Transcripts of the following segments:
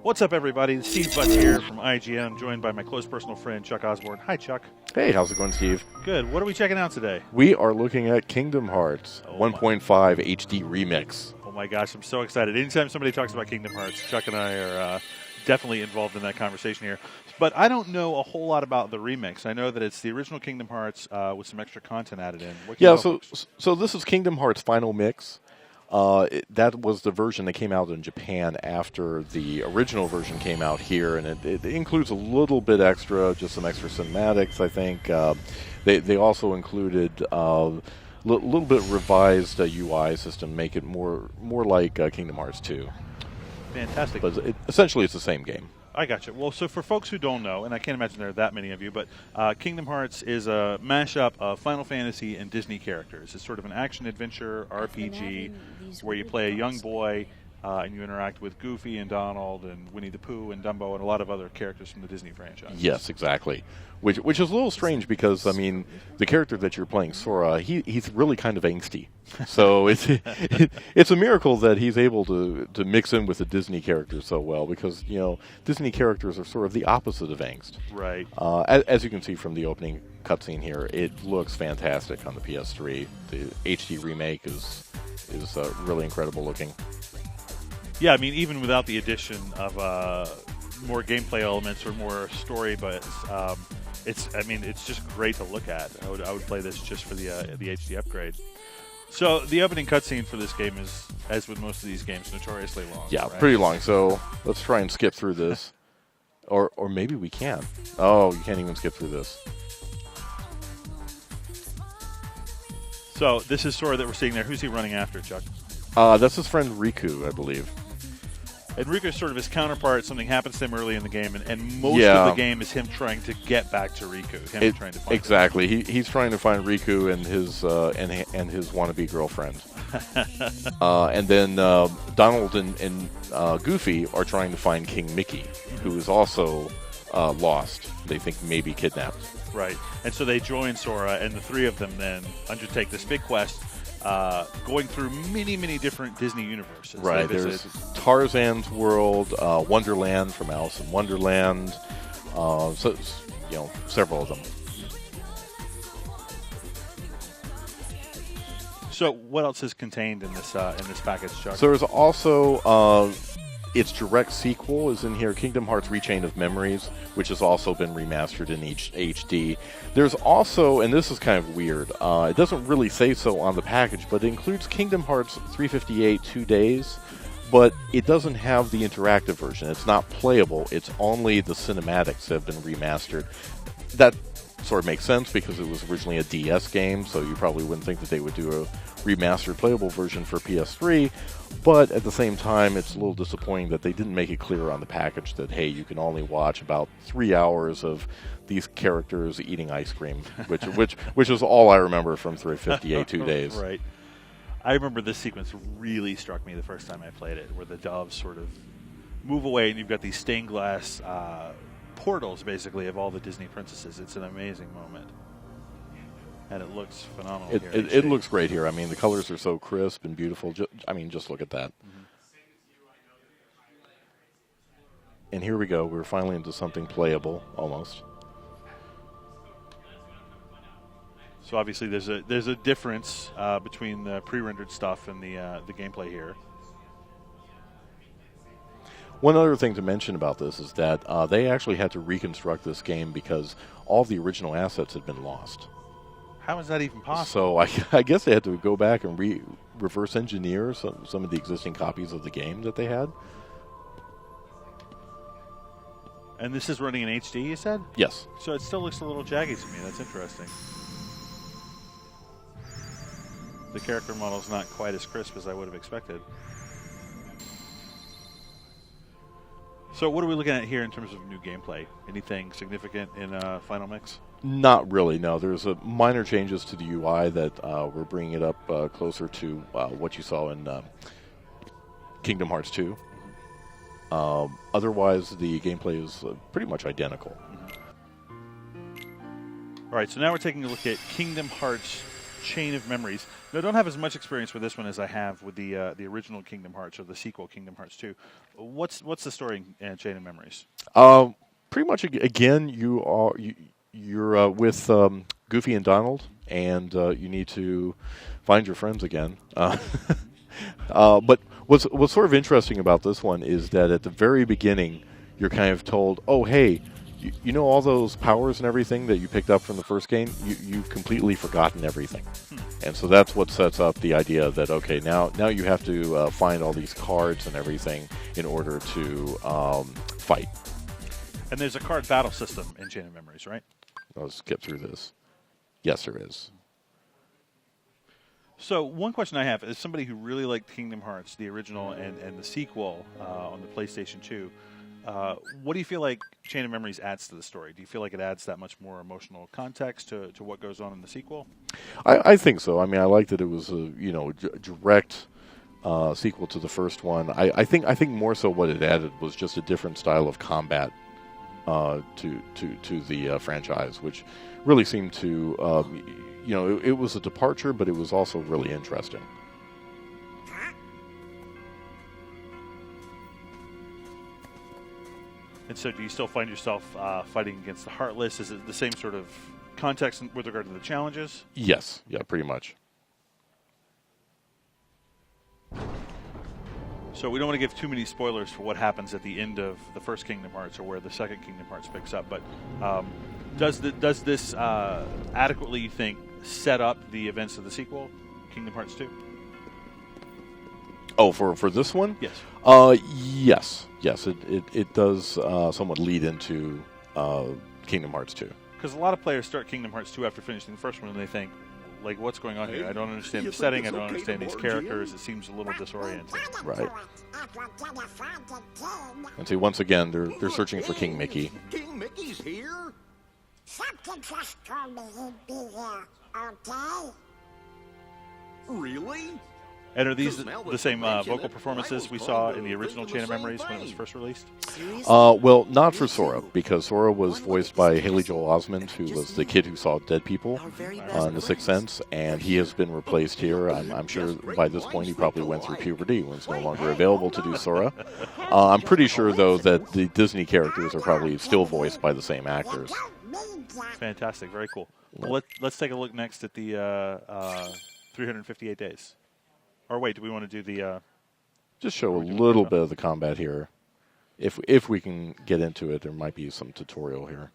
What's up, everybody? It's Steve Butts here from IGN. I'm joined by my close personal friend, Chuck Osborne. Hi, Chuck. Hey, how's it going, Steve? Good. What are we checking out today? We are looking at Kingdom Hearts 1.5 HD Remix. Oh, my gosh. I'm so excited. Anytime somebody talks about Kingdom Hearts, Chuck and I are definitely involved in that conversation here. But I don't know a whole lot about the remix. I know that it's the original Kingdom Hearts with some extra content added in. So this is Kingdom Hearts Final Mix. That was the version that came out in Japan after the original version came out here, and it includes a little bit extra, just some extra cinematics, I think. They also included a little bit revised UI system, make it more like Kingdom Hearts 2. Fantastic. But essentially it's the same game. I gotcha. Well, so for folks who don't know, and I can't imagine there are that many of you, but Kingdom Hearts is a mashup of Final Fantasy and Disney characters. It's sort of an action-adventure RPG where you play a young boy and you interact with Goofy and Donald and Winnie the Pooh and Dumbo and a lot of other characters from the Disney franchise. Yes, exactly. Which is a little strange because, I mean, the character that you're playing, Sora, he's really kind of angsty. So it's a miracle that he's able to mix in with the Disney characters so well because, you know, Disney characters are sort of the opposite of angst. Right. As you can see from the opening cutscene here, it looks fantastic on the PS3. The HD remake is really incredible looking. Yeah, I mean, even without the addition of more gameplay elements or more story, but it's just great to look at. I would play this just for the HD upgrade. So the opening cutscene for this game is, as with most of these games, notoriously long. Yeah, right? Pretty long. So let's try and skip through this, or maybe we can. Oh, you can't even skip through this. So this is Sora that we're seeing there. Who's he running after, Chuck? That's his friend Riku, I believe. And Riku's sort of his counterpart. Something happens to him early in the game, and most of the game is him trying to get back to Riku. Trying to find exactly. He's trying to find Riku and his wannabe girlfriend. And then Donald and Goofy are trying to find King Mickey, who is also lost. They think maybe kidnapped. Right. And so they join Sora, and the three of them then undertake this big quest. Going through many, many different Disney universes. Right. There's Tarzan's World, Wonderland from Alice in Wonderland. So several of them. So, what else is contained in this package, Chuck? So there's also its direct sequel is in here, Kingdom Hearts Rechain of Memories, which has also been remastered in HD. There's also, and this is kind of weird, it doesn't really say so on the package, but it includes Kingdom Hearts 358 2 Days, but it doesn't have the interactive version. It's not playable. It's only the cinematics that have been remastered. That sort of makes sense because it was originally a DS game, so you probably wouldn't think that they would do a remastered playable version for PS3, but at the same time it's a little disappointing that they didn't make it clear on the package that, hey, you can only watch about 3 hours of these characters eating ice cream, which is all I remember from 358 2 Days. Right. I remember this sequence really struck me the first time I played it, where the doves sort of move away and you've got these stained glass portals, basically, of all the Disney princesses. It's an amazing moment. And it looks phenomenal here. It looks great here. I mean, the colors are so crisp and beautiful. Just look at that. Mm-hmm. And here we go. We're finally into something playable, almost. So obviously there's a difference between the pre-rendered stuff and the gameplay here. One other thing to mention about this is that they actually had to reconstruct this game because all the original assets had been lost. How is that even possible? So I guess they had to go back and reverse engineer some of the existing copies of the game that they had. And this is running in HD, you said? Yes. So it still looks a little jaggy to me. That's interesting. The character model's not quite as crisp as I would have expected. So what are we looking at here in terms of new gameplay? Anything significant in Final Mix? Not really, no. There's minor changes to the UI that we're bringing it up closer to what you saw in Kingdom Hearts 2. Otherwise, the gameplay is pretty much identical. All right, so now we're taking a look at Kingdom Hearts Chain of Memories. Now, I don't have as much experience with this one as I have with the original Kingdom Hearts or the sequel Kingdom Hearts 2. What's the story in Chain of Memories? Pretty much again, you're with Goofy and Donald, and you need to find your friends again. But what's sort of interesting about this one is that at the very beginning, you're kind of told, "Oh, hey, you know all those powers and everything that you picked up from the first game? You've completely forgotten everything." And so that's what sets up the idea that, okay, now you have to find all these cards and everything in order to fight. And there's a card battle system in Chain of Memories, right? Let's get through this. Yes, there is. So one question I have is somebody who really liked Kingdom Hearts, the original and the sequel on the PlayStation 2, what do you feel like Chain of Memories adds to the story? Do you feel like it adds that much more emotional context to what goes on in the sequel? I think so. I mean, I like that it was a direct sequel to the first one. I think more so what it added was just a different style of combat to the franchise, which really seemed to it was a departure, but it was also really interesting. And so do you still find yourself fighting against the Heartless? Is it the same sort of context with regard to the challenges? Yes. Yeah, pretty much. So we don't want to give too many spoilers for what happens at the end of the first Kingdom Hearts or where the second Kingdom Hearts picks up. But does this adequately, you think, set up the events of the sequel, Kingdom Hearts 2? Oh, for this one? Yes. Yes, it does somewhat lead into Kingdom Hearts 2. Because a lot of players start Kingdom Hearts 2 after finishing the first one, and they think, like, what's going on here? I don't understand the setting. I don't understand these characters. It seems a little disorienting. Right. And see, once again, they're searching for King Mickey. King Mickey's here? Something just told me he'd be here, okay? Really? And are these the same vocal performances we saw in the original Chain of Memories when it was first released? Well, not for Sora, because Sora was voiced by Haley Joel Osment, who was the kid who saw dead people in The Sixth Sense, and he has been replaced here. I'm sure by this point he probably went through puberty when it's no longer available to do Sora. I'm pretty sure, though, that the Disney characters are probably still voiced by the same actors. Fantastic. Very cool. Well, let's take a look next at the 358 days. Or wait, do we want to do the... Just show a little bit of the combat here. If we can get into it, there might be some tutorial here.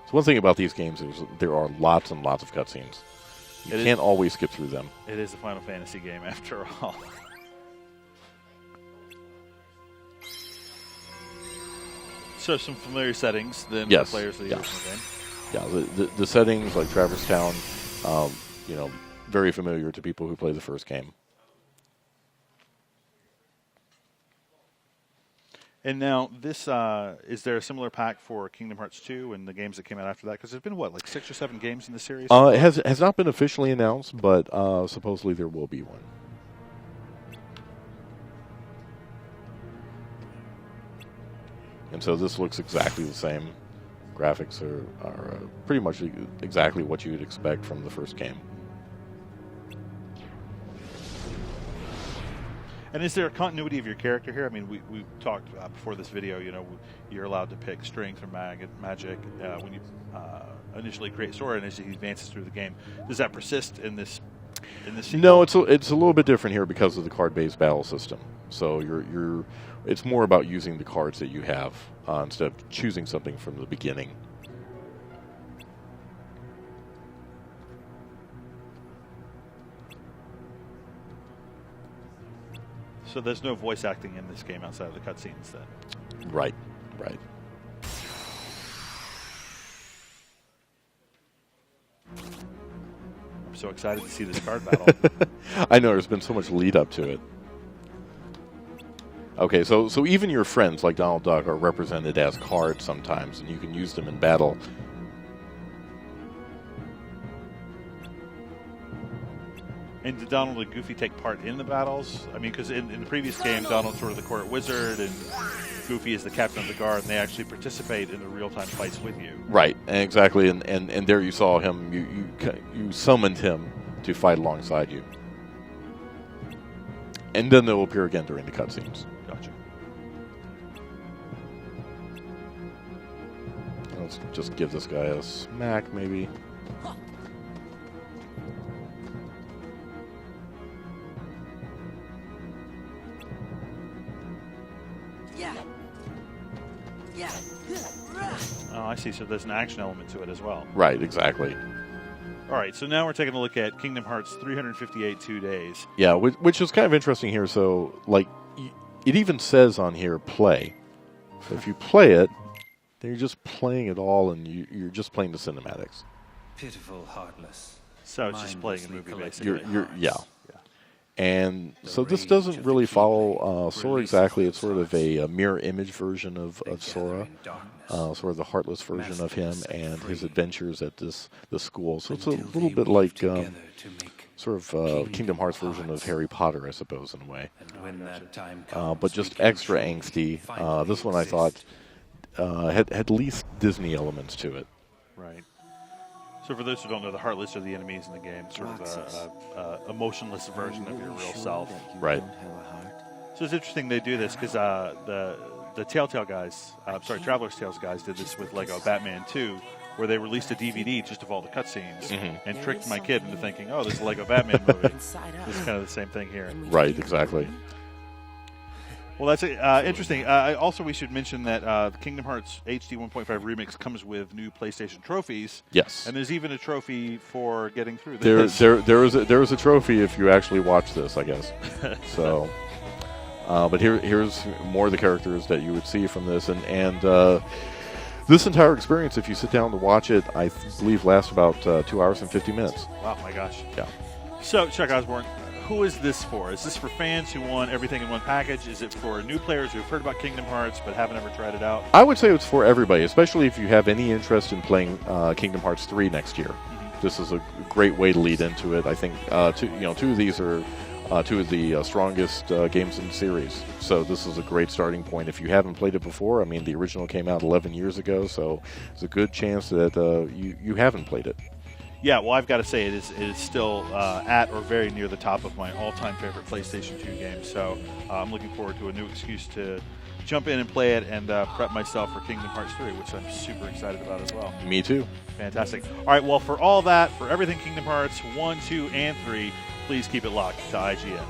So one thing about these games is there are lots and lots of cutscenes. You can't always skip through them. It is a Final Fantasy game, after all. So some familiar settings then for players of the original game. Yeah, the settings like Traverse Town, very familiar to people who play the first game. And now, this is there a similar pack for Kingdom Hearts 2 and the games that came out after that? Because there's been, 6 or 7 games in the series? It has not been officially announced, but supposedly there will be one. And so this looks exactly the same. Graphics are pretty much exactly what you would expect from the first game. And is there a continuity of your character here? I mean, we talked before this video, you're allowed to pick strength or magic when you initially create Sora, and as he advances through the game. Does that persist in this sequel? No, it's a little bit different here because of the card-based battle system. So it's more about using the cards that you have instead of choosing something from the beginning. So there's no voice acting in this game outside of the cutscenes then? Right. I'm so excited to see this card battle. I know, there's been so much lead up to it. Okay, so even your friends like Donald Duck are represented as cards sometimes, and you can use them in battle. And did Donald and Goofy take part in the battles? I mean, because in the previous game, Donald's sort of the court wizard, and Goofy is the captain of the guard, and they actually participate in the real-time fights with you. Right, exactly. And there you saw him. You summoned him to fight alongside you. And then they'll appear again during the cutscenes. Gotcha. Let's just give this guy a smack, maybe. Oh, I see. So there's an action element to it as well. Right, exactly. All right, so now we're taking a look at Kingdom Hearts 358 2 days. Yeah, which is kind of interesting here. So, like, it even says on here, play. So if you play it, then you're just playing it all, and you're just playing the cinematics. Pitiful, heartless. So it's just playing a movie, basically. Yeah. And so this doesn't really follow Sora exactly. It's sort of a mirror image version of Sora, sort of the heartless version of him and his adventures at the school. So it's a little bit like sort of Kingdom Hearts version of Harry Potter, I suppose, in a way. But just extra angsty. This one I thought had at least Disney elements to it. Right. So for those who don't know, the Heartless are the enemies in the game, sort of a emotionless version of your real self. Right. So it's interesting they do this because the Telltale guys, Traveler's Tales guys did this with Lego Batman 2, where they released a DVD just of all the cutscenes and tricked my kid into thinking, oh, this is a Lego Batman movie. It's kind of the same thing here. Right, exactly. Well, that's interesting. Also, we should mention that the Kingdom Hearts HD 1.5 Remix comes with new PlayStation trophies. Yes. And there's even a trophy for getting through this. There is a trophy if you actually watch this, I guess. So, but here's more of the characters that you would see from this, and this entire experience, if you sit down to watch it, I believe lasts about 2 hours and 50 minutes. Wow, my gosh. Yeah. So, Chuck Osborne, who is this for? Is this for fans who want everything in one package? Is it for new players who've heard about Kingdom Hearts but haven't ever tried it out? I would say it's for everybody, especially if you have any interest in playing Kingdom Hearts 3 next year. This is a great way to lead into it. I think two of these are two of the strongest games in the series. So this is a great starting point. If you haven't played it before, I mean, the original came out 11 years ago, so it's a good chance that you haven't played it. Yeah, well, I've got to say it is still at or very near the top of my all-time favorite PlayStation 2 games. So I'm looking forward to a new excuse to jump in and play it and prep myself for Kingdom Hearts 3, which I'm super excited about as well. Me too. Fantastic. All right, well, for all that, for everything Kingdom Hearts 1, 2, and 3, please keep it locked to IGN.